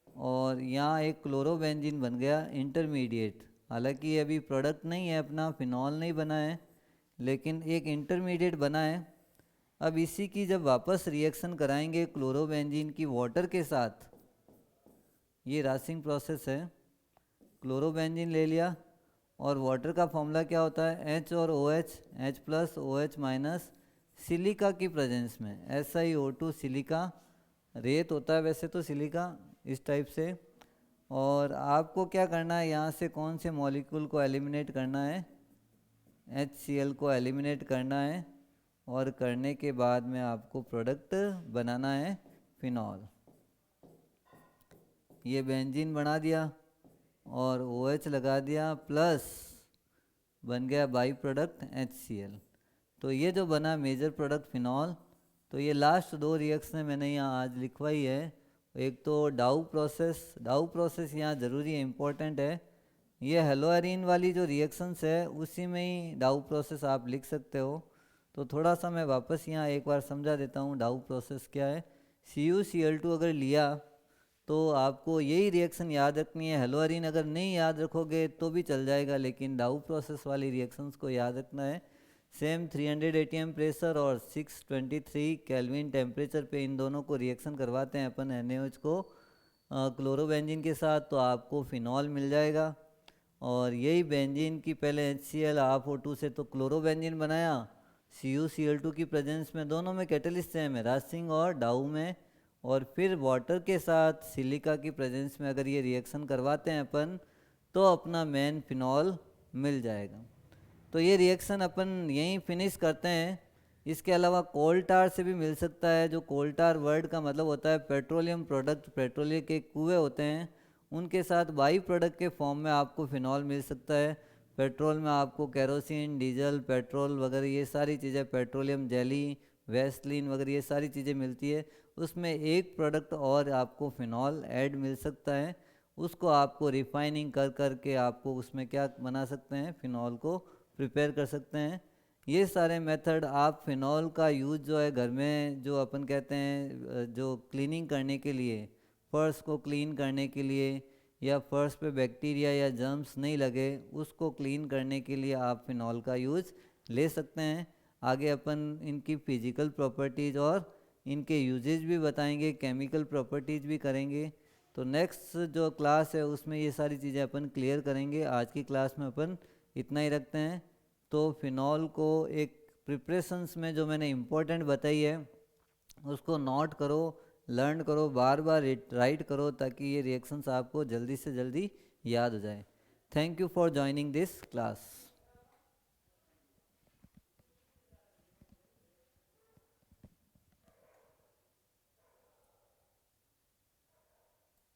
और यहाँ एक क्लोरोबेंजीन बन गया इंटरमीडिएट। हालांकि ये अभी प्रोडक्ट नहीं है अपना, फिनॉल नहीं बना है, लेकिन एक इंटरमीडिएट बना है। अब इसी की जब वापस रिएक्शन कराएंगे क्लोरोबेंजीन की वाटर के साथ, ये रासिंग प्रोसेस है। क्लोरोबेंजीन ले लिया, और वाटर का फॉर्मूला क्या होता है? H और OH, H plus OH minus silica की प्रेजेंस में, SiO2 सिलिका। रेत होता है वैसे तो सिलिका, इस टाइप से। और आपको क्या करना है, यहाँ से कौन से मॉलिक्यूल को एलिमिनेट करना है? HCl को एलिमिनेट करना है, और करने के बाद में आपको प्रोडक्ट बनाना है फिनॉल। ये बेंजीन बना दिया और OH लगा दिया, प्लस बन गया बाई प्रोडक्ट HCl। तो ये जो बना मेजर प्रोडक्ट फिनॉल। तो ये लास्ट 2 रिएक्शन मैंने यहाँ आज लिखवाई है। एक तो डाउ प्रोसेस यहाँ ज़रूरी है, इम्पोर्टेंट है। ये हेलोएरिन वाली जो रिएक्शंस है उसी में ही डाउ प्रोसेस आप लिख सकते हो। तो थोड़ा सा मैं वापस यहाँ एक बार समझा देता हूँ डाउ प्रोसेस क्या है। CuCl2 अगर लिया तो आपको यही रिएक्शन याद रखनी है। हेलोएरिन अगर नहीं याद रखोगे तो भी चल जाएगा, लेकिन डाउ प्रोसेस वाली रिएक्शंस को याद रखना है। सेम 300 ATM प्रेशर और 623 केल्विन टेम्परेचर पे इन दोनों को रिएक्शन करवाते हैं अपन NaOH को क्लोरोबेंजीन के साथ, तो आपको फिनॉल मिल जाएगा। और यही बेंजीन की पहले HCl हाफ O2 से तो क्लोरोबेंजीन बनाया, CuCl2 की प्रेजेंस में, दोनों में कैटलिस्ट सेम है, रासिंग और डाउ में। और फिर वाटर के साथ सिलिका की प्रेजेंस में अगर ये रिएक्शन करवाते हैं अपन, तो अपना मेन फिनॉल मिल जाएगा। तो ये रिएक्शन अपन यहीं फिनिश करते हैं। इसके अलावा कोल टार से भी मिल सकता है। जो कोल टार वर्ड का मतलब होता है पेट्रोलियम प्रोडक्ट, पेट्रोलियम के कुएँ होते हैं उनके साथ बाई प्रोडक्ट के फॉर्म में आपको फिनॉल मिल सकता है। पेट्रोल में आपको केरोसिन, डीजल, पेट्रोल वगैरह ये सारी चीज़ें, पेट्रोलियम जेली, वैसलीन वगैरह ये सारी चीज़ें मिलती है। उसमें एक प्रोडक्ट और आपको फिनॉल ऐड मिल सकता है, उसको आपको रिफाइनिंग कर करके आपको उसमें क्या बना सकते हैं? फिनॉल को प्रिपेयर कर सकते हैं। ये सारे मेथड आप फिनॉल का यूज़ जो है घर में, जो अपन कहते हैं जो क्लीनिंग करने के लिए, फर्श को क्लीन करने के लिए, या फर्श पे बैक्टीरिया या जर्म्स नहीं लगे, उसको क्लीन करने के लिए आप फिनॉल का यूज़ ले सकते हैं। आगे अपन इनकी फिजिकल प्रॉपर्टीज़ और इनके यूजेज भी बताएंगे, केमिकल प्रॉपर्टीज़ भी करेंगे। तो नेक्स्ट जो क्लास है उसमें ये सारी चीज़ें अपन क्लियर करेंगे। आज की क्लास में अपन इतना ही रखते हैं। तो फिनॉल को एक प्रिपरेशंस में जो मैंने इम्पोर्टेंट बताई है उसको नोट करो, लर्न करो, बार बार राइट करो, ताकि ये रिएक्शंस आपको जल्दी से जल्दी याद हो जाए। Thank you for joining this class.